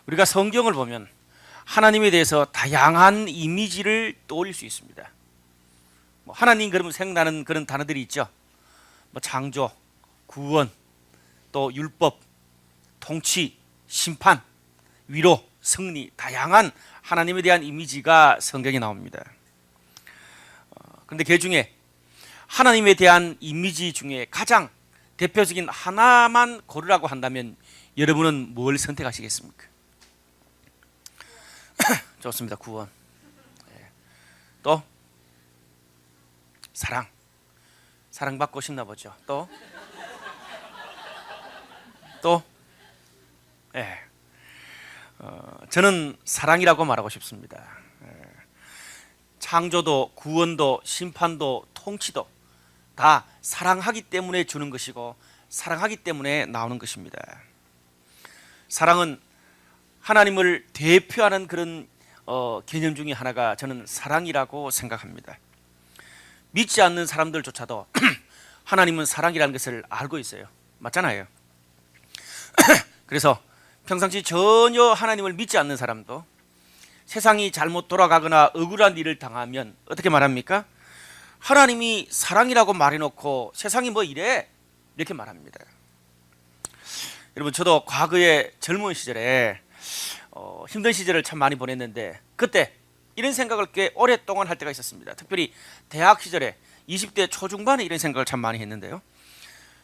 우리가 성경을 보면 하나님에 대해서 다양한 이미지를 떠올릴 수 있습니다. 하나님 그러면 생각나는 그런 단어들이 있죠. 창조, 구원, 또 율법, 통치, 심판, 위로, 승리, 다양한 하나님에 대한 이미지가 성경에 나옵니다. 그런데 그 중에 하나님에 대한 이미지 중에 가장 대표적인 하나만 고르라고 한다면 여러분은 뭘 선택하시겠습니까? 좋습니다. 구원. 또 사랑. 사랑받고 싶나 보죠. 또 저는 사랑이라고 말하고 싶습니다. 창조도 구원도 심판도 통치도 다 사랑하기 때문에 주는 것이고 사랑하기 때문에 나오는 것입니다. 사랑은 하나님을 대표하는 그런 개념 중에 하나가 저는 사랑이라고 생각합니다. 믿지 않는 사람들조차도 하나님은 사랑이라는 것을 알고 있어요. 맞잖아요. 그래서 평상시 전혀 하나님을 믿지 않는 사람도 세상이 잘못 돌아가거나 억울한 일을 당하면 어떻게 말합니까? 하나님이 사랑이라고 말해놓고 세상이 뭐 이래? 이렇게 말합니다. 여러분, 저도 과거에 젊은 시절에 힘든 시절을 참 많이 보냈는데 그때 이런 생각을 꽤 오랫동안 할 때가 있었습니다. 특별히 대학 시절에 20대 초중반에 이런 생각을 참 많이 했는데요.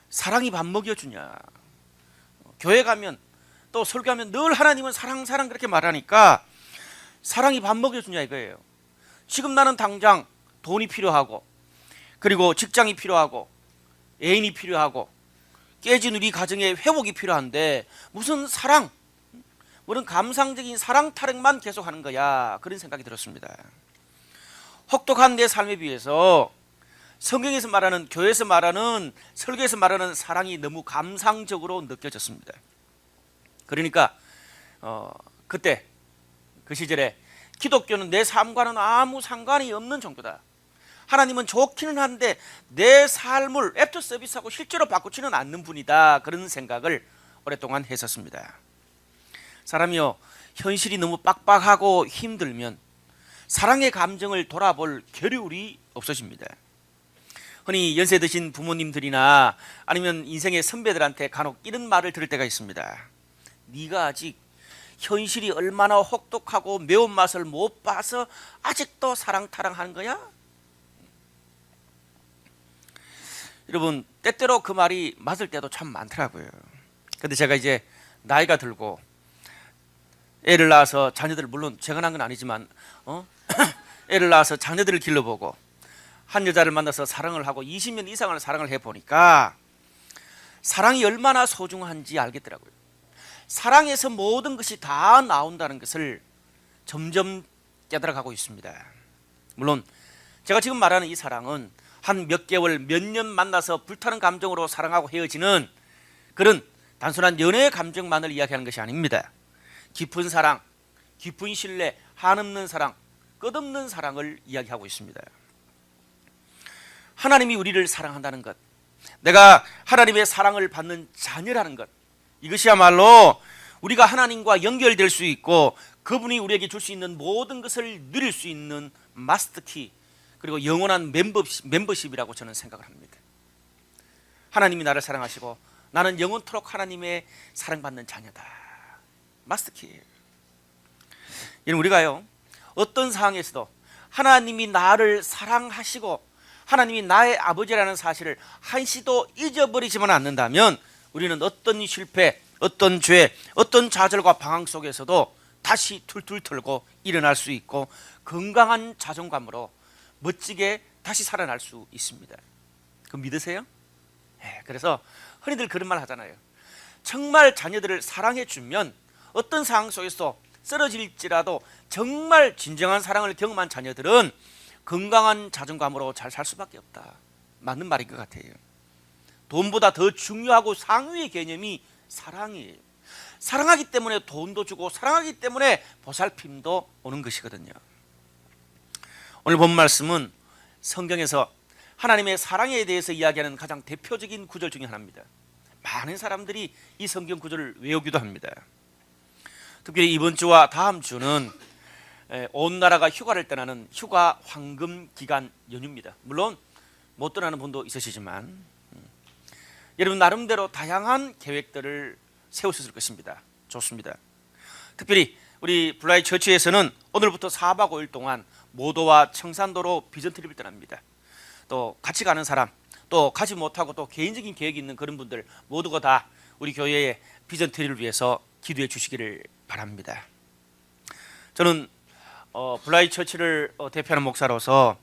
사랑이 밥 먹여주냐? 교회 가면 또 설교하면 늘 하나님은 사랑 사랑 그렇게 말하니까 사랑이 밥 먹여주냐 이거예요. 지금 나는 당장 돈이 필요하고 그리고 직장이 필요하고 애인이 필요하고 깨진 우리 가정의 회복이 필요한데 무슨 사랑, 무슨 감상적인 사랑 타령만 계속하는 거야, 그런 생각이 들었습니다. 혹독한 내 삶에 비해서 성경에서 말하는, 교회에서 말하는, 설교에서 말하는 사랑이 너무 감상적으로 느껴졌습니다. 그러니까 그때 그 시절에 기독교는 내 삶과는 아무 상관이 없는 정도다. 하나님은 좋기는 한데 내 삶을 애프터 서비스하고 실제로 바꾸지는 않는 분이다. 그런 생각을 오랫동안 했었습니다. 사람이요, 현실이 너무 빡빡하고 힘들면 사랑의 감정을 돌아볼 겨를이 없어집니다. 흔히 연세 드신 부모님들이나 아니면 인생의 선배들한테 간혹 이런 말을 들을 때가 있습니다. 네가 아직 현실이 얼마나 혹독하고 매운맛을 못 봐서 아직도 사랑타랑하는 거야? 여러분, 때때로 그 말이 맞을 때도 참 많더라고요. 근데 제가 이제 나이가 들고 애를 낳아서 자녀들, 물론 제가 낳은 건 아니지만 애를 낳아서 자녀들을 길러보고 한 여자를 만나서 사랑을 하고 20년 이상을 사랑을 해보니까 사랑이 얼마나 소중한지 알겠더라고요. 사랑에서 모든 것이 다 나온다는 것을 점점 깨달아가고 있습니다. 물론 제가 지금 말하는 이 사랑은 한 몇 개월, 몇 년 만나서 불타는 감정으로 사랑하고 헤어지는 그런 단순한 연애의 감정만을 이야기하는 것이 아닙니다. 깊은 사랑, 깊은 신뢰, 한없는 사랑, 끝없는 사랑을 이야기하고 있습니다. 하나님이 우리를 사랑한다는 것, 내가 하나님의 사랑을 받는 자녀라는 것, 이것이야말로 우리가 하나님과 연결될 수 있고 그분이 우리에게 줄 수 있는 모든 것을 누릴 수 있는 마스터키, 그리고 영원한 멤버십이라고 저는 생각을 합니다. 하나님이 나를 사랑하시고 나는 영원토록 하나님의 사랑받는 자녀다. 마스터키. 이는 우리가요, 어떤 상황에서도 하나님이 나를 사랑하시고 하나님이 나의 아버지라는 사실을 한시도 잊어버리지만 않는다면 우리는 어떤 실패, 어떤 죄, 어떤 좌절과 방황 속에서도 다시 툴툴 털고 일어날 수 있고 건강한 자존감으로 멋지게 다시 살아날 수 있습니다. 그거 믿으세요? 그래서 흔히들 그런 말 하잖아요. 정말 자녀들을 사랑해주면 어떤 상황 속에서 쓰러질지라도 정말 진정한 사랑을 경험한 자녀들은 건강한 자존감으로 잘 살 수밖에 없다. 맞는 말인 것 같아요. 돈보다 더 중요하고 상위의 개념이 사랑이에요. 사랑하기 때문에 돈도 주고 사랑하기 때문에 보살핌도 오는 것이거든요. 오늘 본 말씀은 성경에서 하나님의 사랑에 대해서 이야기하는 가장 대표적인 구절 중에 하나입니다. 많은 사람들이 이 성경 구절을 외우기도 합니다. 특별히 이번 주와 다음 주는 온 나라가 휴가를 떠나는 휴가 황금 기간 연휴입니다. 물론 못 떠나는 분도 있으시지만 여러분 나름대로 다양한 계획들을 세우셨을 것입니다. 좋습니다. 특별히 우리 블라이 처치에서는 오늘부터 4박 5일 동안 모도와 청산도로 비전 트립을 떠납니다. 또 같이 가는 사람, 또 가지 못하고 또 개인적인 계획이 있는 그런 분들 모두가 다 우리 교회의 비전 트립을 위해서 기도해 주시기를 바랍니다. 저는 블라이 처치를 대표하는 목사로서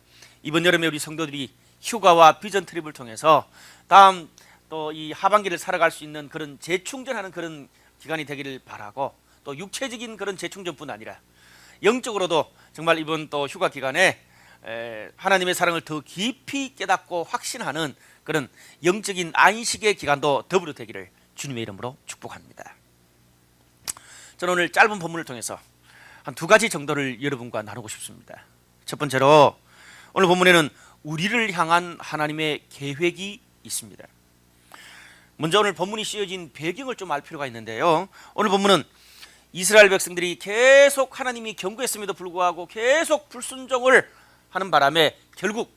이번 여름에 우리 성도들이 휴가와 비전 트립을 통해서 다음 또 이 하반기를 살아갈 수 있는 그런 재충전하는 그런 기간이 되기를 바라고, 또 육체적인 그런 재충전뿐 아니라 영적으로도 정말 이번 또 휴가 기간에 하나님의 사랑을 더 깊이 깨닫고 확신하는 그런 영적인 안식의 기간도 더불어 되기를 주님의 이름으로 축복합니다. 저는 오늘 짧은 본문을 통해서 한 두 가지 정도를 여러분과 나누고 싶습니다. 첫 번째로 오늘 본문에는 우리를 향한 하나님의 계획이 있습니다. 먼저 오늘 본문이 씌어진 배경을 좀 알 필요가 있는데요. 오늘 본문은 이스라엘 백성들이 계속 하나님이 경고했음에도 불구하고 계속 불순종을 하는 바람에 결국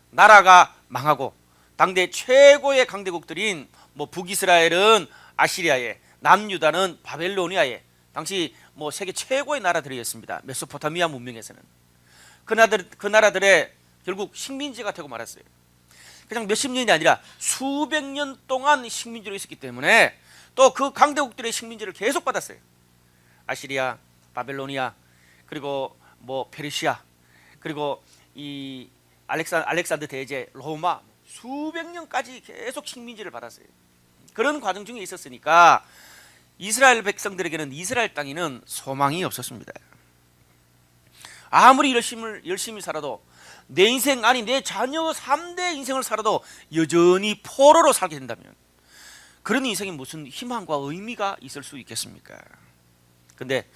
나라가 망하고 당대 최고의 강대국들인 북이스라엘은 아시리아에, 남유다는 바벨로니아에, 당시 세계 최고의 나라들이었습니다. 메소포타미아 문명에서는 그 나라들의 결국 식민지가 되고 말았어요. 그냥 몇십 년이 아니라 수백 년 동안 식민지로 있었기 때문에 또 그 강대국들의 식민지를 계속 받았어요. 아시리아, 바벨로니아, 그리고 페르시아, 그리고 이 알렉산더 대제, 로마, 수백 년까지 계속 식민지를 받았어요. 그런 과정 중에 있었으니까 이스라엘 백성들에게는 이스라엘 땅에는 소망이 없었습니다. 아무리 열심히 살아도 내 인생, 아니 내 자녀 3대 인생을 살아도 여전히 포로로 살게 된다면 그런 인생에 무슨 희망과 의미가 있을 수 있겠습니까? 근데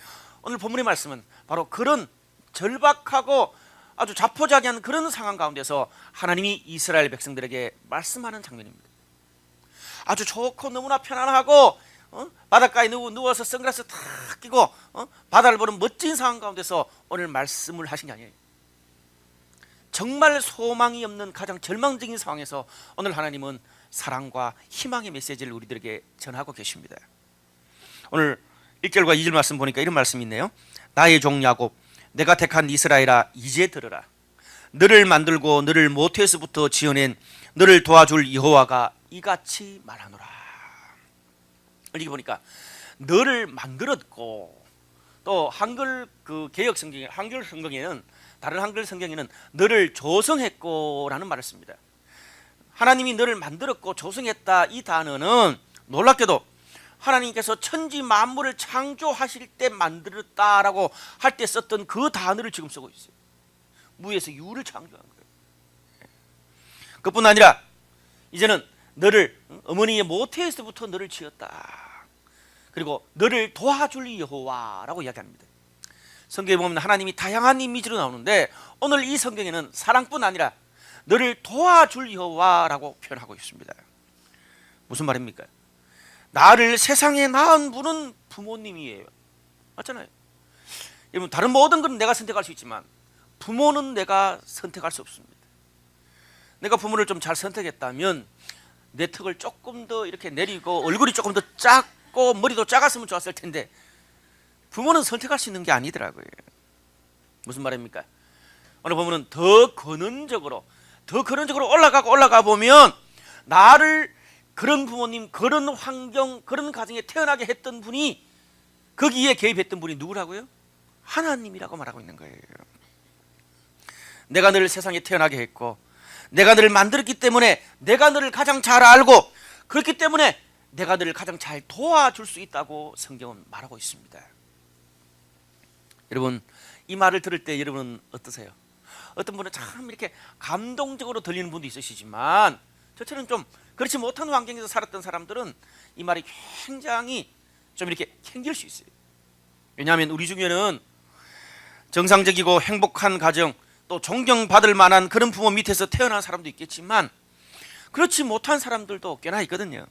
오늘 본문의 말씀은 바로 그런 절박하고 아주 자포자기한 그런 상황 가운데서 하나님이 이스라엘 백성들에게 말씀하는 장면입니다. 아주 좋고 너무나 편안하고 바닷가에 누워서 선글라스 탁 끼고 바다를 보는 멋진 상황 가운데서 오늘 말씀을 하신 게 아니에요. 정말 소망이 없는 가장 절망적인 상황에서 오늘 하나님은 사랑과 희망의 메시지를 우리들에게 전하고 계십니다. 오늘 1절과 2절 말씀 보니까 이런 말씀이 있네요. 나의 종 야곱, 내가 택한 이스라엘아, 이제 들으라. 너를 만들고 너를 모태에서부터 지어낸 너를 도와줄 여호와가 이같이 말하노라. 여기 보니까 너를 만들었고, 또 한글 개역 성경에, 한글 성경에는, 다른 한글 성경에는 너를 조성했고라는 말을 씁니다. 하나님이 너를 만들었고 조성했다, 이 단어는 놀랍게도 하나님께서 천지 만물을 창조하실 때 만들었다라고 할 때 썼던 그 단어를 지금 쓰고 있어요. 무에서 유를 창조한 거예요. 그뿐 아니라 이제는 너를 어머니의 모태에서부터 너를 지었다. 그리고 너를 도와줄 여호와라고 이야기합니다. 성경에 보면 하나님이 다양한 이미지로 나오는데 오늘 이 성경에는 사랑뿐 아니라 너를 도와줄 여호와라고 표현하고 있습니다. 무슨 말입니까? 나를 세상에 낳은 분은 부모님이에요. 맞잖아요. 여러분, 다른 모든 건 내가 선택할 수 있지만 부모는 내가 선택할 수 없습니다. 내가 부모를 좀 잘 선택했다면 내 턱을 조금 더 이렇게 내리고 얼굴이 조금 더 작고 머리도 작았으면 좋았을 텐데 부모는 선택할 수 있는 게 아니더라고요. 무슨 말입니까? 오늘 보면은 더 근원적으로 올라가 보면 나를 그런 부모님, 그런 환경, 그런 가정에 태어나게 했던 분이, 거기에 개입했던 분이 누구라고요? 하나님이라고 말하고 있는 거예요. 내가 너를 세상에 태어나게 했고 내가 너를 만들었기 때문에 내가 너를 가장 잘 알고 그렇기 때문에 내가 너를 가장 잘 도와줄 수 있다고 성경은 말하고 있습니다. 여러분, 이 말을 들을 때 여러분은 어떠세요? 어떤 분은 참 이렇게 감동적으로 들리는 분도 있으시지만 저처럼 좀 그렇지 못한 환경에서 살았던 사람들은 이 말이 굉장히 좀 이렇게 캥길 수 있어요. 왜냐하면 우리 중에는 정상적이고 행복한 가정, 또 존경받을 만한 그런 부모 밑에서 태어난 사람도 있겠지만 그렇지 못한 사람들도 꽤나 있거든요.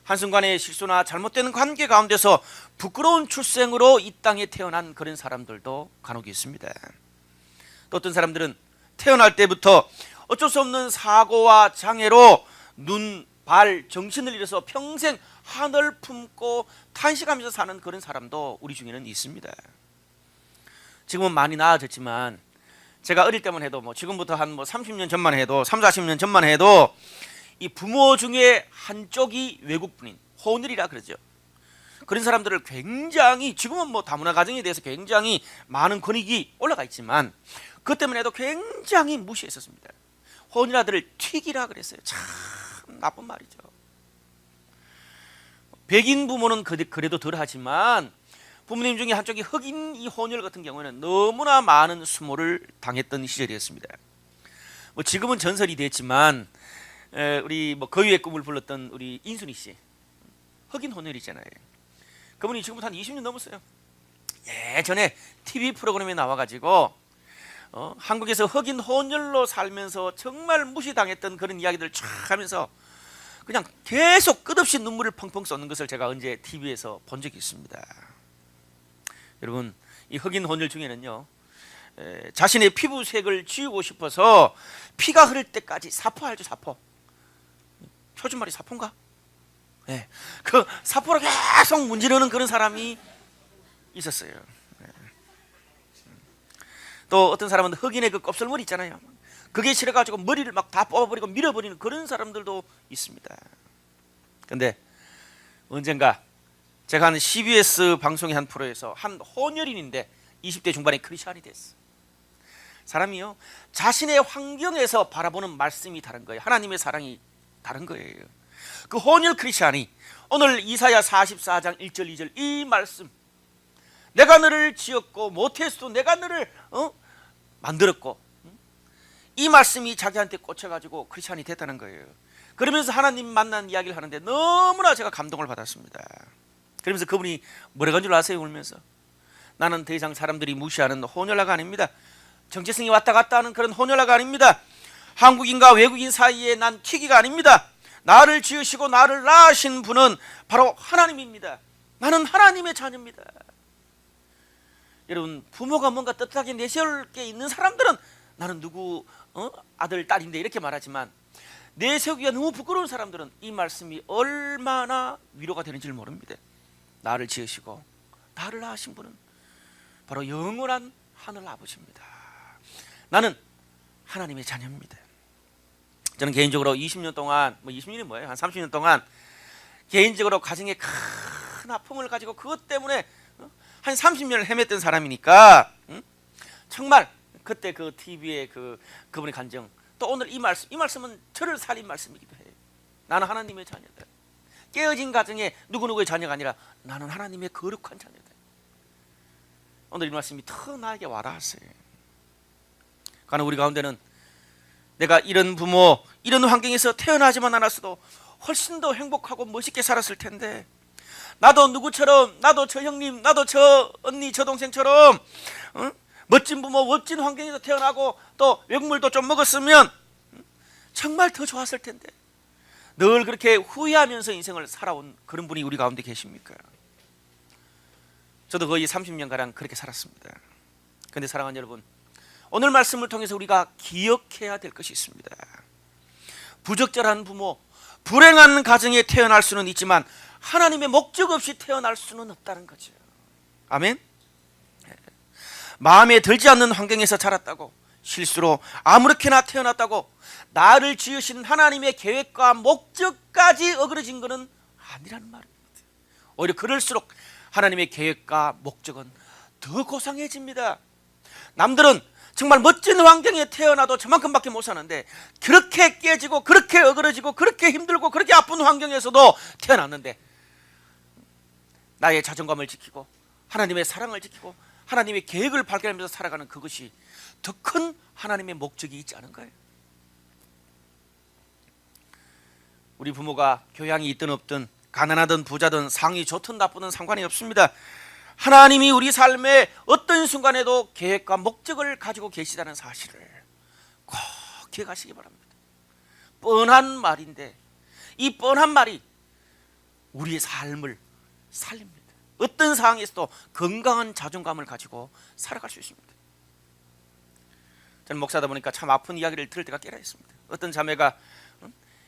한순간의 실수나 잘못된 관계 가운데서 부끄러운 출생으로 이 땅에 태어난 그런 사람들도 간혹 있습니다. 또 어떤 사람들은 태어날 때부터 어쩔 수 없는 사고와 장애로 눈, 발, 정신을 잃어서 평생 한을 품고 탄식하면서 사는 그런 사람도 우리 중에는 있습니다. 지금은 많이 나아졌지만 제가 어릴 때만 해도 지금부터 한 30년 전만 해도 3, 40년 전만 해도 이 부모 중에 한쪽이 외국분인 혼혈이라 그러죠. 그런 사람들을 굉장히 지금은 다문화 가정에 대해서 굉장히 많은 권익이 올라가 있지만 그것 때문에 해도 굉장히 무시했었습니다. 혼혈 아들을 튀기라 그랬어요. 참 나쁜 말이죠. 백인 부모는 그래도 덜하지만 부모님 중에 한쪽이 흑인 이 혼혈 같은 경우에는 너무나 많은 수모를 당했던 시절이었습니다. 지금은 전설이 됐지만 우리 거위의 꿈을 불렀던 우리 인순이 씨 흑인 혼혈이잖아요. 그분이 지금부터 한 20년 넘었어요. 예전에 TV 프로그램에 나와가지고 한국에서 흑인 혼혈로 살면서 정말 무시당했던 그런 이야기들을 쫙 하면서 그냥 계속 끝없이 눈물을 펑펑 쏟는 것을 제가 언제 TV에서 본 적이 있습니다. 여러분, 이 흑인 혼혈 중에는요, 자신의 피부색을 지우고 싶어서 피가 흐를 때까지 사포 알죠? 사포. 표준말이 사포인가? 네. 그 사포를 계속 문지르는 그런 사람이 있었어요. 네. 또 어떤 사람은 흑인의 그 곱슬머리 있잖아요. 그게 싫어가지고 머리를 막 다 뽑아버리고 밀어버리는 그런 사람들도 있습니다. 근데 언젠가 제가 한 CBS 방송의 한 프로에서 한 혼혈인인데 20대 중반에 크리스찬이 됐어. 사람이요, 자신의 환경에서 바라보는 말씀이 다른 거예요. 하나님의 사랑이 다른 거예요. 그 혼혈 크리스찬이 오늘 이사야 44장 1절 2절 이 말씀, 내가 너를 지었고 모태에서도 내가 너를 만들었고, 이 말씀이 자기한테 꽂혀가지고 크리스찬이 됐다는 거예요. 그러면서 하나님 만난 이야기를 하는데 너무나 제가 감동을 받았습니다. 그러면서 그분이 뭐라고 한 줄 아세요? 울면서 나는 더 이상 사람들이 무시하는 혼혈아가 아닙니다. 정체성이 왔다 갔다 하는 그런 혼혈아가 아닙니다. 한국인과 외국인 사이에 난 튀기가 아닙니다. 나를 지으시고 나를 낳으신 분은 바로 하나님입니다. 나는 하나님의 자녀입니다. 여러분, 부모가 뭔가 떳떳하게 내세울 게 있는 사람들은 나는 누구 아들 딸인데 이렇게 말하지만 내세우기가 너무 부끄러운 사람들은 이 말씀이 얼마나 위로가 되는지를 모릅니다. 나를 지으시고 나를 낳으신 분은 바로 영원한 하늘 아버지입니다. 나는 하나님의 자녀입니다. 저는 개인적으로 20년 동안 20년이 뭐예요? 한 30년 동안 개인적으로 가정에 큰 아픔을 가지고 그것 때문에 한 30년을 헤맸던 사람이니까 정말 그때 그 TV의 그분의 간정, 또 오늘 이 말씀은 저를 살린 말씀이기도 해요. 나는 하나님의 자녀다. 깨어진 가정에 누구누구의 자녀가 아니라 나는 하나님의 거룩한 자녀다. 오늘 이 말씀이 더 나에게 와닿았어요. 그러나 우리 가운데는 내가 이런 부모, 이런 환경에서 태어나지만 않았어도 훨씬 더 행복하고 멋있게 살았을 텐데, 나도 누구처럼, 나도 저 형님, 나도 저 언니, 저 동생처럼 멋진 부모, 멋진 환경에서 태어나고 또 외국물도 좀 먹었으면 정말 더 좋았을 텐데, 늘 그렇게 후회하면서 인생을 살아온 그런 분이 우리 가운데 계십니까? 저도 거의 30년가량 그렇게 살았습니다. 그런데 사랑하는 여러분, 오늘 말씀을 통해서 우리가 기억해야 될 것이 있습니다. 부적절한 부모, 불행한 가정에 태어날 수는 있지만 하나님의 목적 없이 태어날 수는 없다는 거죠. 아멘? 마음에 들지 않는 환경에서 자랐다고, 실수로 아무렇게나 태어났다고 나를 지으신 하나님의 계획과 목적까지 어그러진 것은 아니라는 말입니다. 오히려 그럴수록 하나님의 계획과 목적은 더 고상해집니다. 남들은 정말 멋진 환경에 태어나도 저만큼밖에 못 사는데 그렇게 깨지고 그렇게 어그러지고 그렇게 힘들고 그렇게 아픈 환경에서도 태어났는데 나의 자존감을 지키고 하나님의 사랑을 지키고 하나님의 계획을 발견하면서 살아가는 그것이 더 큰 하나님의 목적이 있지 않은가요? 우리 부모가 교양이 있든 없든 가난하든 부자든 상이 좋든 나쁘든 상관이 없습니다. 하나님이 우리 삶의 어떤 순간에도 계획과 목적을 가지고 계시다는 사실을 꼭 기억하시기 바랍니다. 뻔한 말인데 이 뻔한 말이 우리의 삶을 살립니다. 어떤 상황에서도 건강한 자존감을 가지고 살아갈 수 있습니다. 저는 목사다 보니까 참 아픈 이야기를 들을 때가 꽤나 있습니다. 어떤 자매가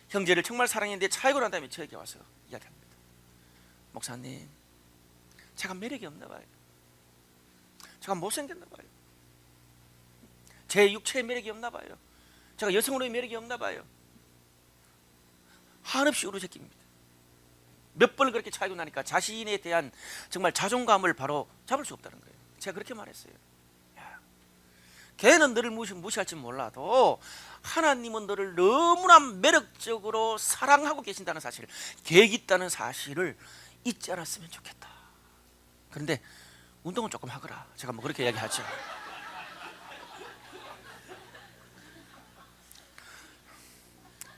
형제를 정말 사랑했는데 차이고 난 다음에 저에게 와서 이야기합니다. 목사님, 제가 매력이 없나 봐요. 제가 못생겼나 봐요. 제 육체의 매력이 없나 봐요. 제가 여성으로의 매력이 없나 봐요. 한없이 우르적입니다. 몇 번을 그렇게 차이고 나니까 자신에 대한 정말 자존감을 바로 잡을 수 없다는 거예요. 제가 그렇게 말했어요. 걔는 너를 무시할지 몰라도 하나님은 너를 너무나 매력적으로 사랑하고 계신다는 사실, 계획이 있다는 사실을 잊지 않았으면 좋겠다. 그런데 운동은 조금 하거라. 제가 뭐 그렇게 이야기하죠.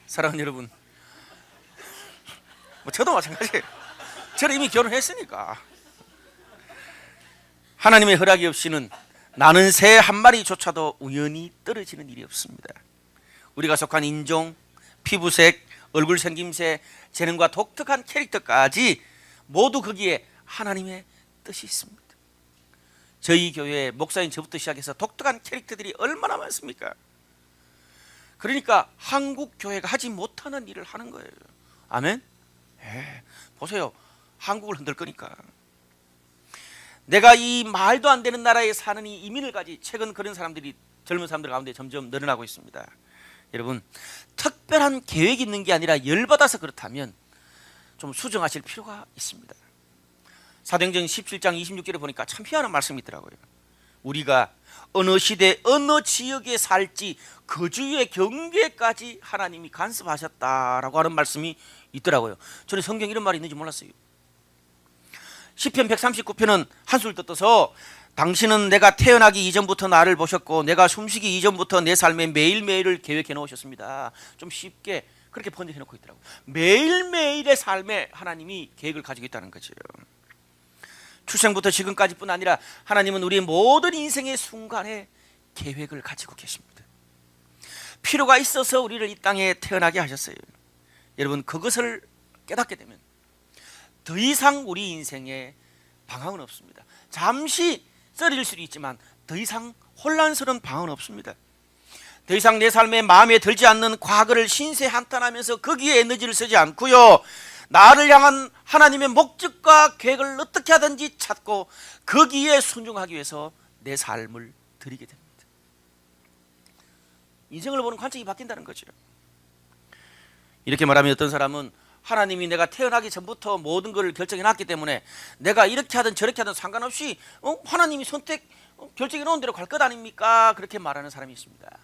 사랑하는 여러분, 뭐 저도 마찬가지예요. 저는 이미 결혼했으니까. 하나님의 허락이 없이는 나는 새 한 마리조차도 우연히 떨어지는 일이 없습니다. 우리가 속한 인종, 피부색, 얼굴 생김새, 재능과 독특한 캐릭터까지 모두 거기에 하나님의 뜻이 있습니다. 저희 교회 목사인 저부터 시작해서 독특한 캐릭터들이 얼마나 많습니까? 그러니까 한국 교회가 하지 못하는 일을 하는 거예요. 아멘? 보세요. 한국을 흔들 거니까. 내가 이 말도 안 되는 나라에 사는 이 이민을 가지, 최근 그런 사람들이 젊은 사람들 가운데 점점 늘어나고 있습니다. 여러분, 특별한 계획이 있는 게 아니라 열받아서 그렇다면 좀 수정하실 필요가 있습니다. 사도행전 17장 26절에 보니까 참 희한한 말씀이 있더라고요. 우리가 어느 시대 어느 지역에 살지 그 주의 경계까지 하나님이 간섭하셨다라고 하는 말씀이 있더라고요. 저는 성경에 이런 말이 있는지 몰랐어요. 시편 139편은 한술 뜯어서 당신은 내가 태어나기 이전부터 나를 보셨고 내가 숨쉬기 이전부터 내 삶의 매일매일을 계획해 놓으셨습니다. 좀 쉽게 그렇게 번역해 놓고 있더라고요. 매일매일의 삶에 하나님이 계획을 가지고 있다는 거죠. 출생부터 지금까지뿐 아니라 하나님은 우리의 모든 인생의 순간에 계획을 가지고 계십니다. 필요가 있어서 우리를 이 땅에 태어나게 하셨어요. 여러분, 그것을 깨닫게 되면 더 이상 우리 인생에 방황은 없습니다. 잠시 썰일 수도 있지만 더 이상 혼란스러운 방황은 없습니다. 더 이상 내 삶에 마음에 들지 않는 과거를 신세한탄하면서 거기에 에너지를 쓰지 않고요, 나를 향한 하나님의 목적과 계획을 어떻게 하든지 찾고 거기에 순종하기 위해서 내 삶을 드리게 됩니다. 인생을 보는 관점이 바뀐다는 거죠. 이렇게 말하면 어떤 사람은 하나님이 내가 태어나기 전부터 모든 것을 결정해 놨기 때문에 내가 이렇게 하든 저렇게 하든 상관없이 하나님이 결정해 놓은 대로 갈 것 아닙니까? 그렇게 말하는 사람이 있습니다.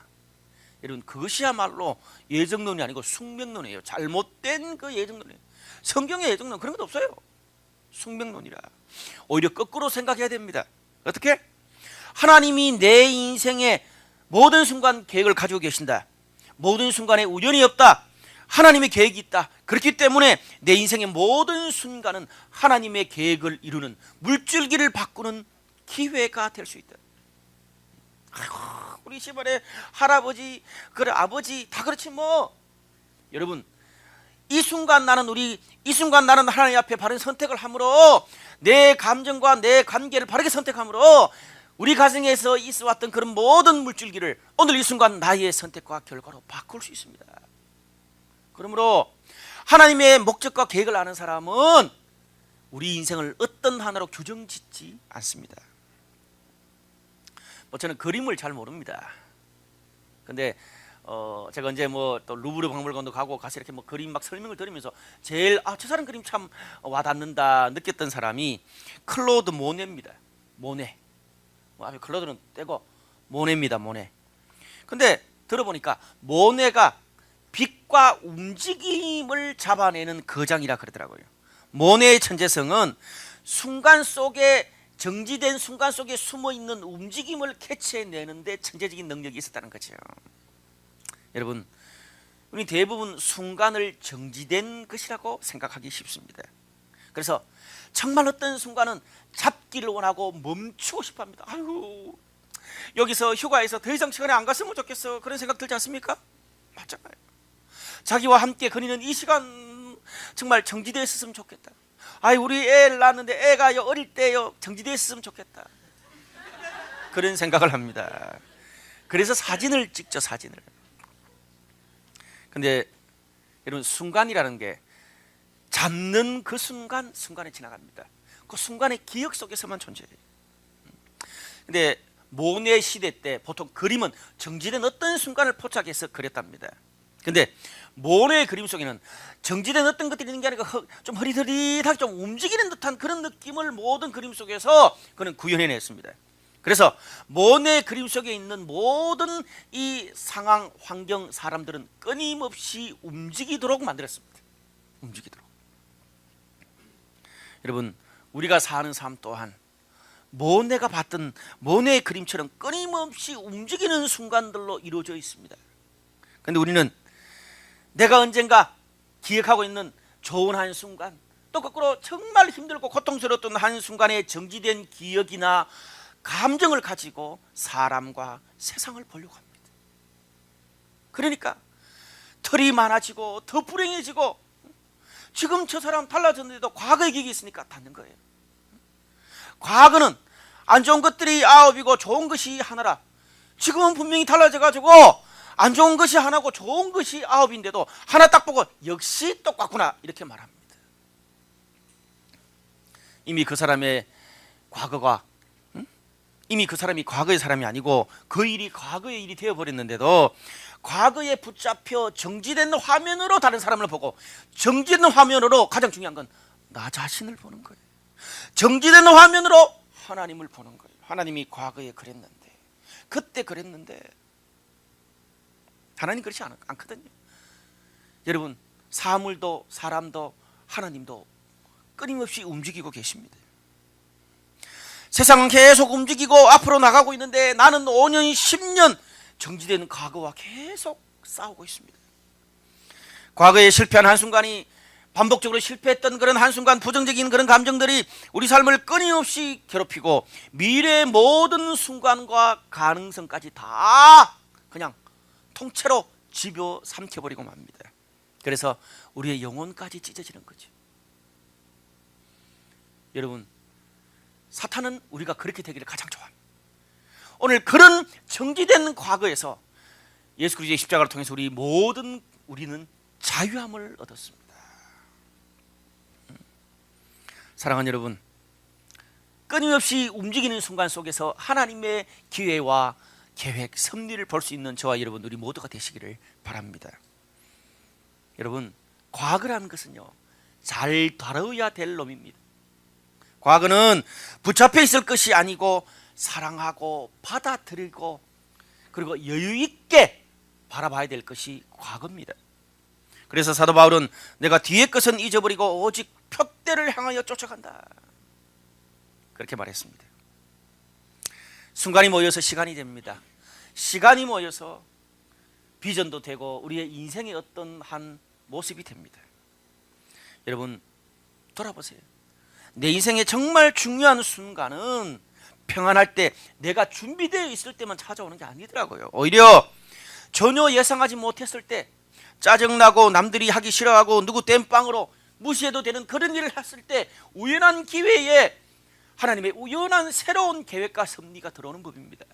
여러분, 그것이야말로 예정론이 아니고 숙명론이에요. 잘못된 그 예정론이에요. 성경의 예정론 그런 것 없어요. 숙명론이라. 오히려 거꾸로 생각해야 됩니다. 어떻게? 하나님이 내 인생의 모든 순간 계획을 가지고 계신다. 모든 순간에 우연이 없다. 하나님의 계획이 있다. 그렇기 때문에 내 인생의 모든 순간은 하나님의 계획을 이루는, 물줄기를 바꾸는 기회가 될 수 있다. 아이고, 우리 집안에 할아버지, 그래 아버지 다 그렇지 뭐. 여러분, 이 순간 나는 하나님 앞에 바른 선택을 함으로, 내 감정과 내 관계를 바르게 선택함으로 우리 가정에서 있어왔던 그런 모든 물줄기를 오늘 이 순간 나의 선택과 결과로 바꿀 수 있습니다. 그러므로 하나님의 목적과 계획을 아는 사람은 우리 인생을 어떤 하나로 규정짓지 않습니다. 저는 그림을 잘 모릅니다. 근데 제가 언제 또 루브르 박물관도 가서 이렇게 그림 막 설명을 들으면서 제일 저 사람 그림 참 와닿는다 느꼈던 사람이 클로드 모네입니다. 모네. 앞에 클로드는 떼고 모네입니다. 모네. 근데 들어보니까 모네가 빛과 움직임을 잡아내는 거장이라 그러더라고요. 모네의 천재성은 순간 속에, 정지된 순간 속에 숨어있는 움직임을 캐치해내는데 천재적인 능력이 있었다는 거죠. 여러분, 우리 대부분 순간을 정지된 것이라고 생각하기 쉽습니다. 그래서 정말 어떤 순간은 잡기를 원하고 멈추고 싶어 합니다. 아이고, 여기서 휴가에서 더 이상 시간에 안 갔으면 좋겠어. 그런 생각 들지 않습니까? 맞잖아요. 자기와 함께 거니는 이 시간 정말 정지되어 있었으면 좋겠다. 아이, 우리 애를 낳았는데 애가 어릴 때요 정지되어 있었으면 좋겠다. 그런 생각을 합니다. 그래서 사진을 찍죠, 사진을. 근데 여러분, 순간이라는 게 잡는 그 순간에 지나갑니다. 그 순간의 기억 속에서만 존재해요. 근데 모네 시대 때 보통 그림은 정지된 어떤 순간을 포착해서 그렸답니다. 근데 모네의 그림 속에는 정지된 어떤 것들이 있는 게 아니라 좀 흐릿흐릿하게 좀 움직이는 듯한 그런 느낌을 모든 그림 속에서 그는 구현해냈습니다. 그래서 모네의 그림 속에 있는 모든 이 상황, 환경, 사람들은 끊임없이 움직이도록 만들었습니다. 움직이도록. 여러분, 우리가 사는 삶 또한 모네가 봤던 모네의 그림처럼 끊임없이 움직이는 순간들로 이루어져 있습니다. 그런데 우리는 내가 언젠가 기억하고 있는 좋은 한순간, 또 거꾸로 정말 힘들고 고통스러웠던 한순간에 정지된 기억이나 감정을 가지고 사람과 세상을 보려고 합니다. 그러니까 털이 많아지고 더 불행해지고, 지금 저 사람 달라졌는데도 과거의 기억이 있으니까 닿는 거예요. 과거는 안 좋은 것들이 9이고 좋은 것이 하나라. 지금은 분명히 달라져가지고 안 좋은 것이 하나고 좋은 것이 9인데도 하나 딱 보고 역시 똑같구나, 이렇게 말합니다. 이미 그 사람의 과거가, 이미 그 사람이 과거의 사람이 아니고 그 일이 과거의 일이 되어버렸는데도 과거에 붙잡혀 정지된 화면으로 다른 사람을 보고, 정지된 화면으로 가장 중요한 건 나 자신을 보는 거예요. 정지된 화면으로 하나님을 보는 거예요. 하나님이 과거에 그랬는데, 그때 그랬는데. 하나님 그렇지 않거든요. 여러분, 사물도 사람도 하나님도 끊임없이 움직이고 계십니다. 세상은 계속 움직이고 앞으로 나가고 있는데 나는 5년 10년 정지된 과거와 계속 싸우고 있습니다. 과거에 실패한 한순간이, 반복적으로 실패했던 그런 한순간, 부정적인 그런 감정들이 우리 삶을 끊임없이 괴롭히고 미래의 모든 순간과 가능성까지 다 그냥 통째로 집어 삼켜버리고 맙니다. 그래서 우리의 영혼까지 찢어지는 거죠. 여러분, 사탄은 우리가 그렇게 되기를 가장 좋아합니다. 오늘 그런 정지된 과거에서 예수 그리스도의 십자가를 통해서 우리는 자유함을 얻었습니다. 사랑하는 여러분, 끊임없이 움직이는 순간 속에서 하나님의 기회와 계획, 섭리를 볼 수 있는 저와 여러분, 우리 모두가 되시기를 바랍니다. 여러분, 과거라는 것은요, 잘 다뤄야 될 놈입니다. 과거는 붙잡혀 있을 것이 아니고 사랑하고 받아들이고 그리고 여유 있게 바라봐야 될 것이 과거입니다. 그래서 사도 바울은 내가 뒤의 것은 잊어버리고 오직 표대를 향하여 쫓아간다, 그렇게 말했습니다. 순간이 모여서 시간이 됩니다. 시간이 모여서 비전도 되고 우리의 인생의 어떤 한 모습이 됩니다. 여러분, 돌아보세요. 내 인생의 정말 중요한 순간은 평안할 때, 내가 준비되어 있을 때만 찾아오는 게 아니더라고요. 오히려 전혀 예상하지 못했을 때, 짜증나고 남들이 하기 싫어하고 누구 땜빵으로 무시해도 되는 그런 일을 했을 때, 우연한 기회에 하나님의 우연한 새로운 계획과 섭리가 들어오는 법입니다.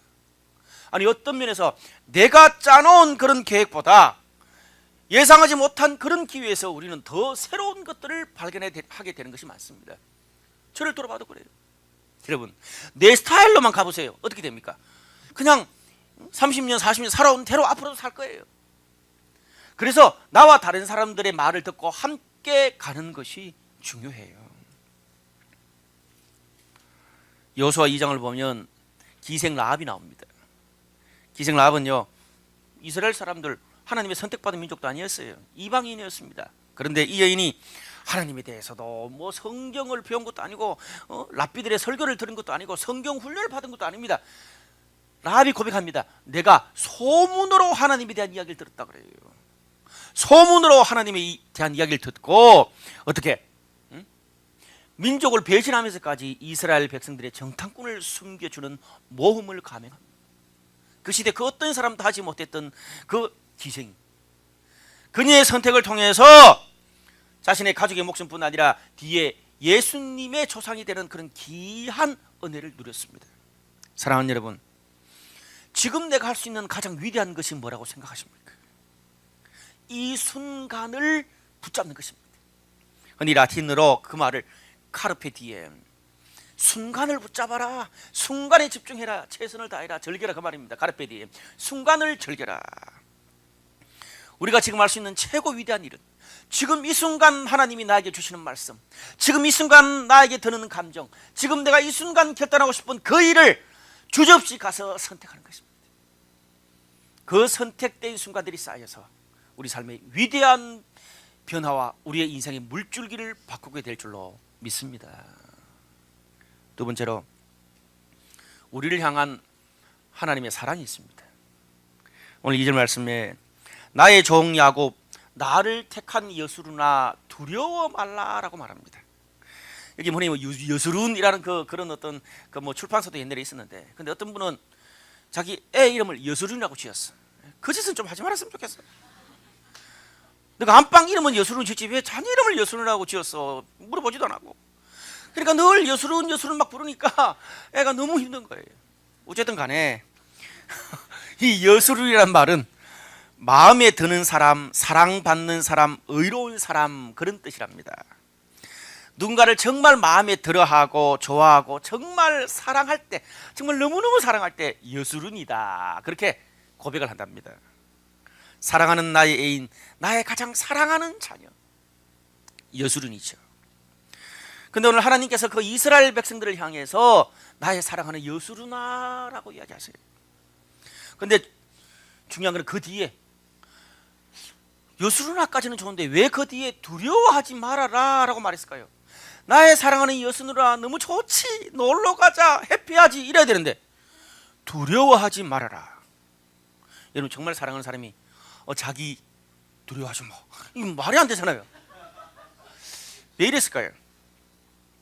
아니, 어떤 면에서 내가 짜놓은 그런 계획보다 예상하지 못한 그런 기회에서 우리는 더 새로운 것들을 발견하게 되는 것이 많습니다. 저를 돌아봐도 그래요. 여러분, 내 스타일로만 가보세요. 어떻게 됩니까? 그냥 30년 40년 살아온 대로 앞으로도 살 거예요. 그래서 나와 다른 사람들의 말을 듣고 함께 가는 것이 중요해요. 여호수아 2장을 보면 기생 라합이 나옵니다. 기생 라합은요, 이스라엘 사람들, 하나님의 선택받은 민족도 아니었어요. 이방인이었습니다. 그런데 이 여인이 하나님에 대해서도 뭐 성경을 배운 것도 아니고 랍비들의 설교를 들은 것도 아니고 성경 훈련을 받은 것도 아닙니다. 라합이 고백합니다. 내가 소문으로 하나님에 대한 이야기를 들었다 그래요. 소문으로 하나님에 대한 이야기를 듣고 어떻게 민족을 배신하면서까지 이스라엘 백성들의 정탐꾼을 숨겨주는 모험을 감행합니다. 그 시대 그 어떤 사람도 하지 못했던 그 기생, 그녀의 선택을 통해서 자신의 가족의 목숨뿐 아니라 뒤에 예수님의 조상이 되는 그런 귀한 은혜를 누렸습니다. 사랑하는 여러분, 지금 내가 할 수 있는 가장 위대한 것이 뭐라고 생각하십니까? 이 순간을 붙잡는 것입니다. 흔히 라틴어로 그 말을 카르페 디엠, 순간을 붙잡아라, 순간에 집중해라, 최선을 다해라, 즐겨라, 그 말입니다. 카르페 디엠, 순간을 즐겨라. 우리가 지금 할 수 있는 최고 위대한 일은 지금 이 순간 하나님이 나에게 주시는 말씀, 지금 이 순간 나에게 드는 감정, 지금 내가 이 순간 결단하고 싶은 그 일을 주저없이 가서 선택하는 것입니다. 그 선택된 순간들이 쌓여서 우리 삶의 위대한 변화와 우리의 인생의 물줄기를 바꾸게 될 줄로 믿습니다. 두 번째로, 우리를 향한 하나님의 사랑이 있습니다. 오늘 2절 말씀에 나의 종 야곱, 나를 택한 여수르나 두려워 말라라고 말합니다. 여기 보니 여수룬이라는 그런 어떤 출판사도 옛날에 있었는데, 근데 어떤 분은 자기 애 이름을 여수룬이라고 지었어. 그 짓은 좀 하지 말았으면 좋겠어. 내가 안방 이름은 여수룬 짓지 왜 자녀 이름을 여수룬이라고 지었어? 물어보지도 않고. 그러니까 늘 여수룬 막 부르니까 애가 너무 힘든 거예요. 어쨌든 간에 이 여수룬이란 말은 마음에 드는 사람, 사랑받는 사람, 의로운 사람, 그런 뜻이랍니다. 누군가를 정말 마음에 들어하고 좋아하고 정말 사랑할 때, 정말 너무너무 사랑할 때 여수룬이다, 그렇게 고백을 한답니다. 사랑하는 나의 애인, 나의 가장 사랑하는 자녀, 여수룬이죠. 근데 오늘 하나님께서 그 이스라엘 백성들을 향해서 나의 사랑하는 여수룬아라고 이야기하세요. 근데 중요한 건 그 뒤에, 여수르나까지는 좋은데 왜 그 뒤에 두려워하지 말아라 라고 말했을까요? 나의 사랑하는 여수르나 너무 좋지, 놀러가자, 해피하지 이래야 되는데 두려워하지 말아라. 여러분, 정말 사랑하는 사람이 자기 두려워하지 마, 이거 말이 안 되잖아요. 왜 이랬을까요?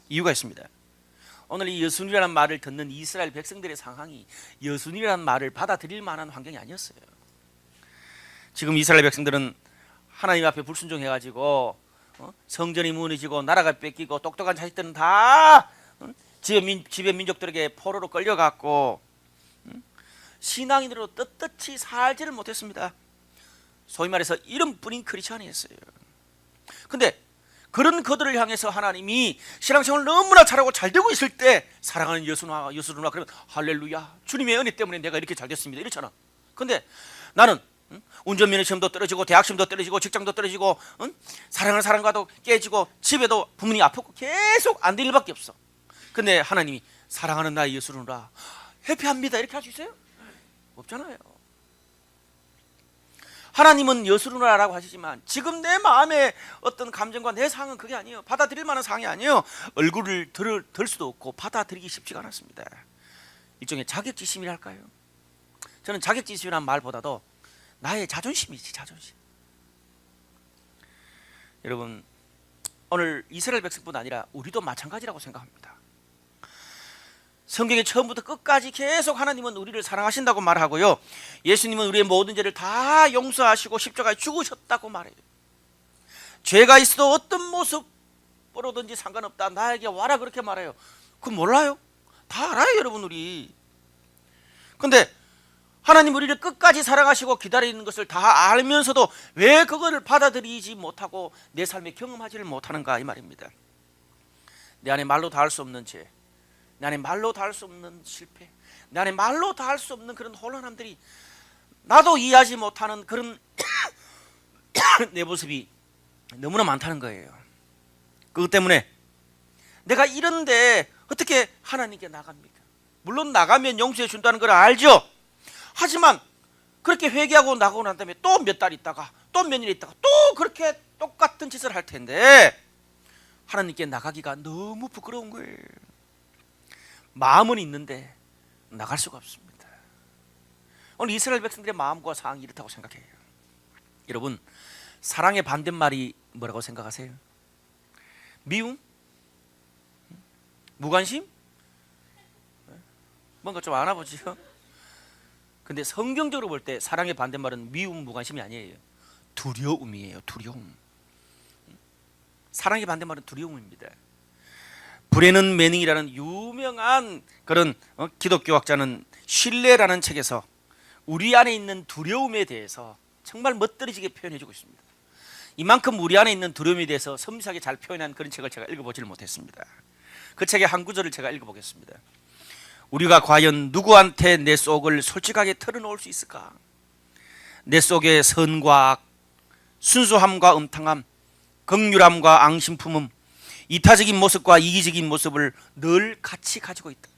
이유가 있습니다. 오늘 이 여순이라는 말을 듣는 이스라엘 백성들의 상황이 여순이라는 말을 받아들일 만한 환경이 아니었어요. 지금 이스라엘 백성들은 하나님 앞에 불순종해가지고 성전이 무너지고 나라가 뺏기고 똑똑한 자식들은 다 지배 민족들에게 포로로 끌려갔고 신앙인으로 떳떳이 살지를 못했습니다. 소위 말해서 이름뿐인 크리스찬이었어요. 근데 그런 그들을 향해서 하나님이 신앙생활을 너무나 잘하고 잘 되고 있을 때 사랑하는 여수누나 그러면 할렐루야, 주님의 은혜 때문에 내가 이렇게 잘 됐습니다, 이렇잖아. 근데 나는 운전면허 시험도 떨어지고 대학 시험도 떨어지고 직장도 떨어지고 사랑하는 사람과도 깨지고 집에도 부모님이 아프고 계속 안 될 일밖에 없어. 근데 하나님이 사랑하는 나의 예수누나 해피합니다 이렇게 할 수 있어요? 없잖아요. 하나님은 여수누나라고 하시지만 지금 내 마음의 어떤 감정과 내 상황은 그게 아니에요. 받아들일 만한 상황이 아니에요. 얼굴을 들 수도 없고 받아들이기 쉽지가 않았습니다. 일종의 자격지심이랄까요? 저는 자격지심이라는 말보다도 나의 자존심이지, 자존심. 여러분, 오늘 이스라엘 백성뿐 아니라 우리도 마찬가지라고 생각합니다. 성경의 처음부터 끝까지 계속 하나님은 우리를 사랑하신다고 말하고요, 예수님은 우리의 모든 죄를 다 용서하시고 십자가에 죽으셨다고 말해요. 죄가 있어도 어떤 모습으로든지 상관없다, 나에게 와라, 그렇게 말해요. 그건 몰라요? 다 알아요, 여러분. 우리. 근데 하나님 우리를 끝까지 사랑하시고 기다리는 것을 다 알면서도 왜 그거를 받아들이지 못하고 내 삶에 경험하지를 못하는가, 이 말입니다. 내 안에 말로 다 할 수 없는 죄, 내 안에 말로 다 할 수 없는 실패, 내 안에 말로 다 할 수 없는 그런 혼란함들이, 나도 이해하지 못하는 그런 내 모습이 너무나 많다는 거예요. 그것 때문에 내가 이런데 어떻게 하나님께 나갑니까? 물론 나가면 용서해 준다는 걸 알죠. 하지만 그렇게 회개하고 나가고 난 다음에 또 몇 달 있다가 또 몇 일 있다가 또 그렇게 똑같은 짓을 할 텐데 하나님께 나가기가 너무 부끄러운 거예요. 마음은 있는데 나갈 수가 없습니다. 오늘 이스라엘 백성들의 마음과 상황이 이렇다고 생각해요. 여러분, 사랑의 반대말이 뭐라고 생각하세요? 미움? 무관심? 뭔가 좀 알아보지요? 근데 성경적으로 볼 때 사랑의 반대말은 미움, 무관심이 아니에요. 두려움이에요. 두려움. 사랑의 반대말은 두려움입니다. 브레넌 매닝이라는 유명한 그런 기독교학자는 신뢰라는 책에서 우리 안에 있는 두려움에 대해서 정말 멋들어지게 표현해주고 있습니다. 이만큼 우리 안에 있는 두려움에 대해서 섬세하게 잘 표현한 그런 책을 제가 읽어보지를 못했습니다. 그 책의 한 구절을 제가 읽어보겠습니다. 우리가 과연 누구한테 내 속을 솔직하게 털어놓을 수 있을까? 내 속의 선과 악, 순수함과 음탕함, 긍휼함과 앙심품음, 이타적인 모습과 이기적인 모습을 늘 같이 가지고 있다.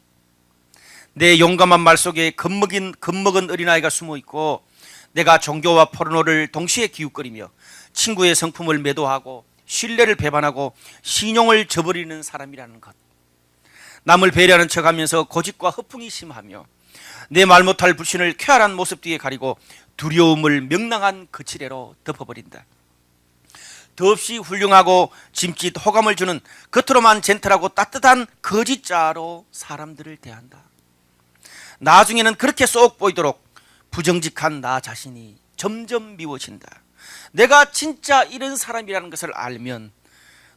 내 용감한 말 속에 겁먹은 어린아이가 숨어 있고, 내가 종교와 포르노를 동시에 기웃거리며 친구의 성품을 매도하고 신뢰를 배반하고 신용을 저버리는 사람이라는 것. 남을 배려하는 척하면서 고집과 허풍이 심하며 내 말 못할 불신을 쾌활한 모습 뒤에 가리고 두려움을 명랑한 거칠애로 덮어버린다. 더없이 훌륭하고 짐짓 호감을 주는 겉으로만 젠틀하고 따뜻한 거짓자로 사람들을 대한다. 나중에는 그렇게 쏙 보이도록 부정직한 나 자신이 점점 미워진다. 내가 진짜 이런 사람이라는 것을 알면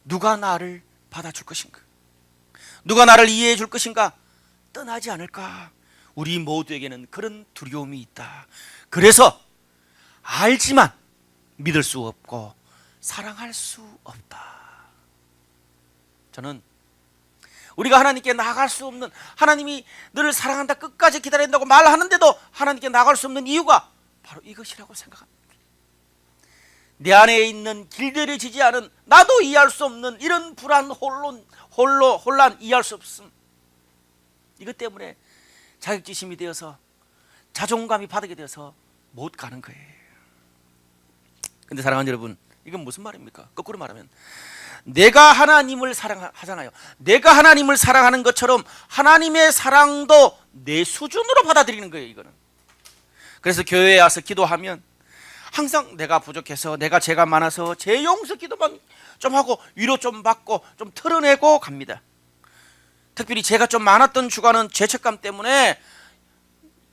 누가 나를 받아줄 것인가? 누가 나를 이해해 줄 것인가? 떠나지 않을까? 우리 모두에게는 그런 두려움이 있다. 그래서 알지만 믿을 수 없고 사랑할 수 없다. 저는 우리가 하나님께 나아갈 수 없는, 하나님이 너를 사랑한다 끝까지 기다린다고 말하는데도 하나님께 나아갈 수 없는 이유가 바로 이것이라고 생각합니다. 내 안에 있는 길들여지지 않은, 나도 이해할 수 없는 이런 불안, 혼란, 이해할 수 없음. 이것 때문에 자격지심이 되어서 자존감이 바닥이 되어서 못 가는 거예요. 근데 사랑하는 여러분, 이건 무슨 말입니까? 거꾸로 말하면 내가 하나님을 사랑하잖아요. 내가 하나님을 사랑하는 것처럼 하나님의 사랑도 내 수준으로 받아들이는 거예요. 이거는. 그래서 교회에 와서 기도하면 항상 내가 부족해서, 내가 죄가 많아서 죄 용서 기도만 좀 하고 위로 좀 받고 좀 털어내고 갑니다. 특별히 죄가 좀 많았던 주간은 죄책감 때문에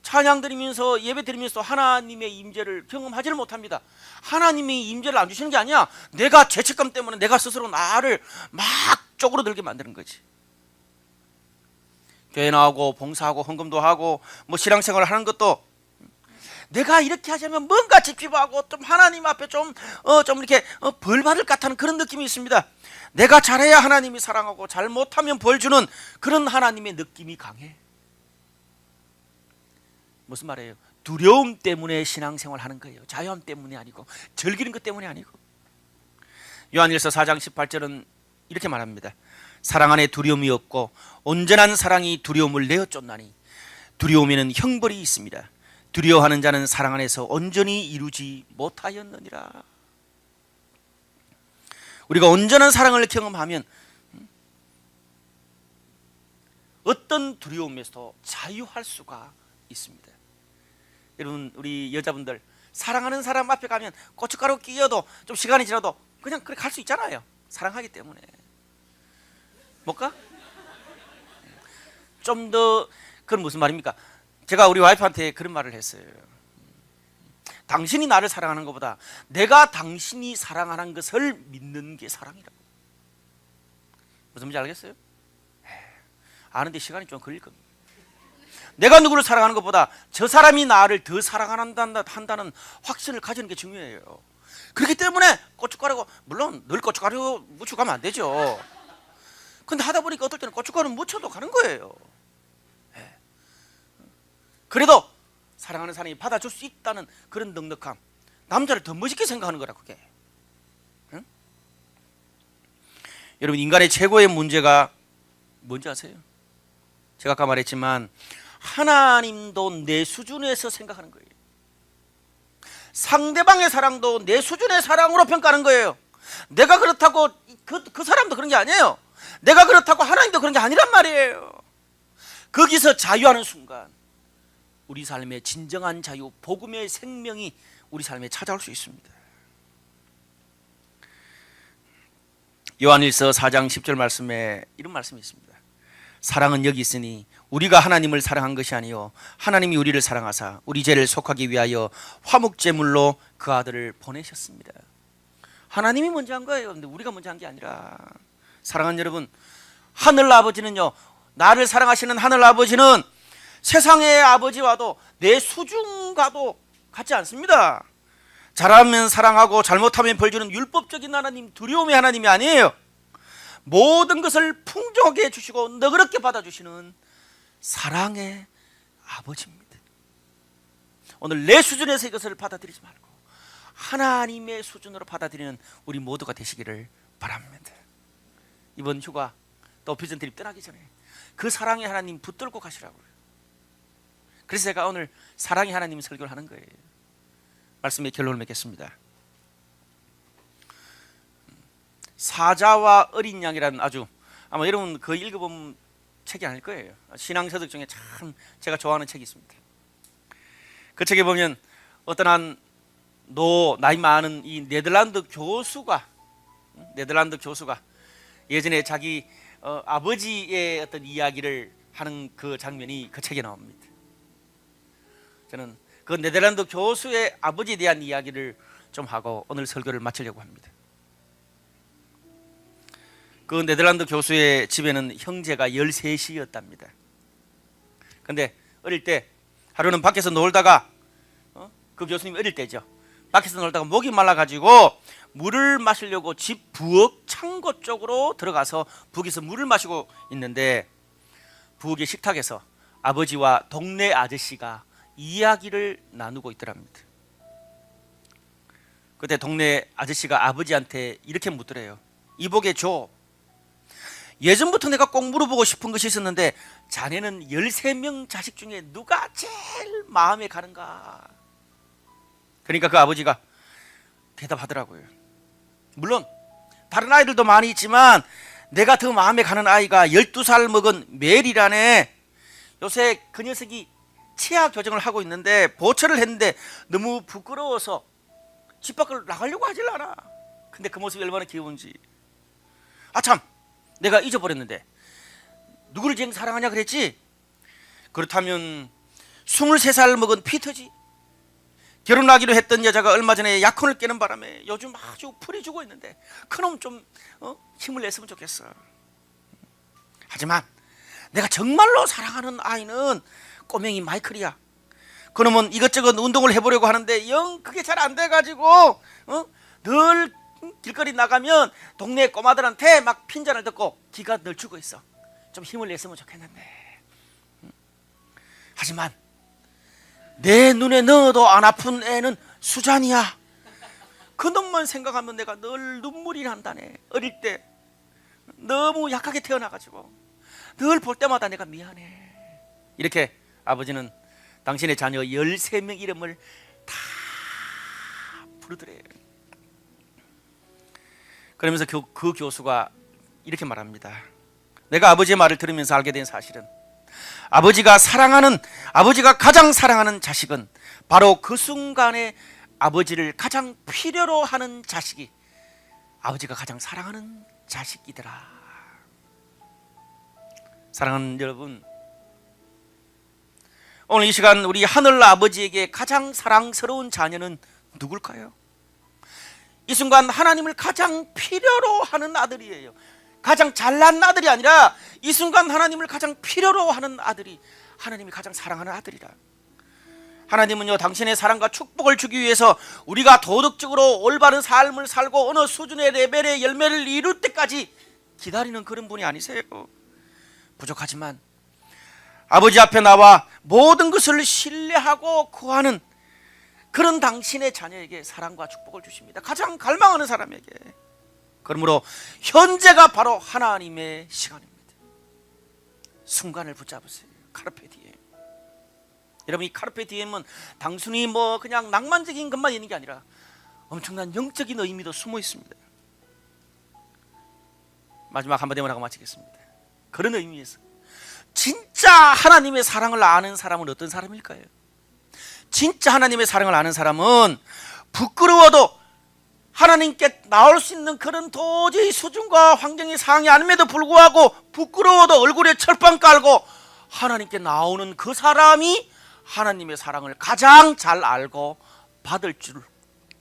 찬양 드리면서 예배 드리면서 하나님의 임재를 경험하지를 못합니다. 하나님이 임재를 안 주시는 게 아니야. 내가 죄책감 때문에 내가 스스로 나를 막 쪼그러들게 만드는 거지. 교회 나오고 봉사하고 헌금도 하고 뭐 신앙생활을 하는 것도 내가 이렇게 하자면 뭔가 집집하고 좀 하나님 앞에 좀 이렇게 벌 받을 것 같다는 그런 느낌이 있습니다. 내가 잘해야 하나님이 사랑하고 잘못하면 벌 주는 그런 하나님의 느낌이 강해. 무슨 말이에요? 두려움 때문에 신앙생활 하는 거예요. 자유함 때문이 아니고, 즐기는 것 때문이 아니고. 요한일서 4장 18절은 이렇게 말합니다. 사랑 안에 두려움이 없고 온전한 사랑이 두려움을 내어 쫓나니 두려움에는 형벌이 있습니다. 두려워하는 자는 사랑 안에서 온전히 이루지 못하였느니라. 우리가 온전한 사랑을 경험하면 어떤 두려움에서도 자유할 수가 있습니다. 여러분, 우리 여자분들 사랑하는 사람 앞에 가면 고춧가루 끼어도 좀 시간이 지나도 그냥 그렇게 갈 수 있잖아요. 사랑하기 때문에. 못 가? 좀 더, 그건 무슨 말입니까? 제가 우리 와이프한테 그런 말을 했어요. 당신이 나를 사랑하는 것보다 내가 당신이 사랑하는 것을 믿는 게 사랑이라고. 무슨 말인지 알겠어요? 아는데 시간이 좀 걸릴 겁니다. 내가 누구를 사랑하는 것보다 저 사람이 나를 더 사랑한다는 확신을 가지는 게 중요해요. 그렇기 때문에 고춧가루가, 물론 늘 고춧가루 묻히고 가면 안 되죠. 근데 하다 보니까 어떨 때는 고춧가루 묻혀도 가는 거예요. 그래도 사랑하는 사람이 받아줄 수 있다는 그런 넉넉함, 남자를 더 멋있게 생각하는 거라. 그게. 응? 여러분, 인간의 최고의 문제가 뭔지 아세요? 제가 아까 말했지만 하나님도 내 수준에서 생각하는 거예요. 상대방의 사랑도 내 수준의 사랑으로 평가하는 거예요. 내가 그렇다고 그 사람도 그런 게 아니에요. 내가 그렇다고 하나님도 그런 게 아니란 말이에요. 거기서 자유하는 순간 우리 삶의 진정한 자유, 복음의 생명이 우리 삶에 찾아올 수 있습니다. 요한일서 4장 10절 말씀에 이런 말씀이 있습니다. 사랑은 여기 있으니 우리가 하나님을 사랑한 것이 아니요 하나님이 우리를 사랑하사 우리 죄를 속하기 위하여 화목제물로 그 아들을 보내셨습니다. 하나님이 먼저 한 거예요. 근데 우리가 먼저 한 게 아니라. 사랑하는 여러분, 하늘 아버지는요, 나를 사랑하시는 하늘 아버지는 세상의 아버지와도 내 수준과도 같지 않습니다. 잘하면 사랑하고 잘못하면 벌 주는 율법적인 하나님, 두려움의 하나님이 아니에요. 모든 것을 풍족하게 해주시고 너그럽게 받아주시는 사랑의 아버지입니다. 오늘 내 수준에서 이것을 받아들이지 말고 하나님의 수준으로 받아들이는 우리 모두가 되시기를 바랍니다. 이번 휴가 또 비전 트립 떠나기 전에 그 사랑의 하나님 붙들고 가시라고요. 그래서 제가 오늘 사랑의 하나님 설교를 하는 거예요. 말씀의 결론을 맺겠습니다. 사자와 어린 양이라는 아주 아마 여러분 거의 읽어본 책이 아닐 거예요. 신앙서적 중에 참 제가 좋아하는 책이 있습니다. 그 책에 보면 어떤 한 나이 많은 이 네덜란드 교수가 예전에 자기 아버지의 어떤 이야기를 하는 그 장면이 그 책에 나옵니다. 저는 그 네덜란드 교수의 아버지에 대한 이야기를 좀 하고 오늘 설교를 마치려고 합니다. 그 네덜란드 교수의 집에는 형제가 13이었답니다. 근데 어릴 때 하루는 밖에서 놀다가 그 교수님이 어릴 때죠. 밖에서 놀다가 목이 말라가지고 물을 마시려고 집 부엌 창고 쪽으로 들어가서 부엌에서 물을 마시고 있는데 부엌의 식탁에서 아버지와 동네 아저씨가 이야기를 나누고 있더랍니다. 그때 동네 아저씨가 아버지한테 이렇게 묻더래요. 이보게 줘. 예전부터 내가 꼭 물어보고 싶은 것이 있었는데 자네는 13명 자식 중에 누가 제일 마음에 가는가? 그러니까 그 아버지가 대답하더라고요. 물론 다른 아이들도 많이 있지만 내가 더 마음에 가는 아이가 12살 먹은 멜이라네. 요새 그 녀석이 치아 교정을 하고 있는데 보철을 했는데 너무 부끄러워서 집 밖을 나가려고 하질 않아. 근데 그 모습이 얼마나 귀여운지. 아참, 내가 잊어버렸는데 누구를 제일 사랑하냐 그랬지? 그렇다면 23살 먹은 피터지. 결혼하기로 했던 여자가 얼마 전에 약혼을 깨는 바람에 요즘 아주 풀이 주고 있는데 그놈 좀 힘을 냈으면 좋겠어. 하지만 내가 정말로 사랑하는 아이는 꼬맹이 마이클이야. 그놈은 이것저것 운동을 해보려고 하는데 영 그게 잘 안 돼가지고 늘 길거리 나가면 동네 꼬마들한테 막 핀잔을 듣고 기가 늘 죽어 있어. 좀 힘을 냈으면 좋겠는데. 하지만 내 눈에 넣어도 안 아픈 애는 수잔이야. 그 놈만 생각하면 내가 늘 눈물이 난다네. 어릴 때 너무 약하게 태어나가지고 늘 볼 때마다 내가 미안해. 이렇게 아버지는 당신의 자녀 13명 이름을 다 부르더래요. 그러면서 그 교수가 이렇게 말합니다. 내가 아버지의 말을 들으면서 알게 된 사실은 아버지가 가장 사랑하는 자식은 바로 그 순간에 아버지를 가장 필요로 하는 자식이 아버지가 가장 사랑하는 자식이더라. 사랑하는 여러분, 오늘 이 시간 우리 하늘 아버지에게 가장 사랑스러운 자녀는 누굴까요? 이 순간 하나님을 가장 필요로 하는 아들이에요. 가장 잘난 아들이 아니라 이 순간 하나님을 가장 필요로 하는 아들이 하나님이 가장 사랑하는 아들이라. 하나님은요, 당신의 사랑과 축복을 주기 위해서 우리가 도덕적으로 올바른 삶을 살고 어느 수준의 레벨의 열매를 이룰 때까지 기다리는 그런 분이 아니세요. 부족하지만 아버지 앞에 나와 모든 것을 신뢰하고 구하는 그런 당신의 자녀에게 사랑과 축복을 주십니다. 가장 갈망하는 사람에게. 그러므로 현재가 바로 하나님의 시간입니다. 순간을 붙잡으세요. 카르페 디엠. 여러분, 이 카르페 디엠은 단순히 그냥 낭만적인 것만 있는 게 아니라 엄청난 영적인 의미도 숨어 있습니다. 마지막 한마디만 하고 마치겠습니다. 그런 의미에서 진짜 하나님의 사랑을 아는 사람은 어떤 사람일까요? 진짜 하나님의 사랑을 아는 사람은 부끄러워도 하나님께 나올 수 있는 그런 도저히 수준과 환경이 상이 아님에도 불구하고 부끄러워도 얼굴에 철판 깔고 하나님께 나오는 그 사람이 하나님의 사랑을 가장 잘 알고 받을 줄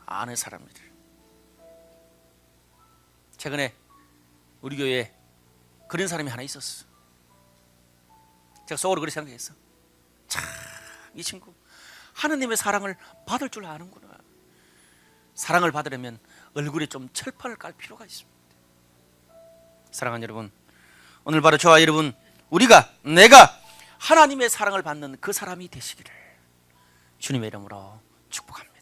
아는 사람입니다. 최근에 우리 교회에 그런 사람이 하나 있었어. 제가 속으로 그렇게 생각했어. 참, 이 친구 하느님의 사랑을 받을 줄 아는구나. 사랑을 받으려면 얼굴에 좀 철판을 깔 필요가 있습니다. 사랑하는 여러분, 오늘 바로 저와 여러분, 내가 하나님의 사랑을 받는 그 사람이 되시기를 주님의 이름으로 축복합니다.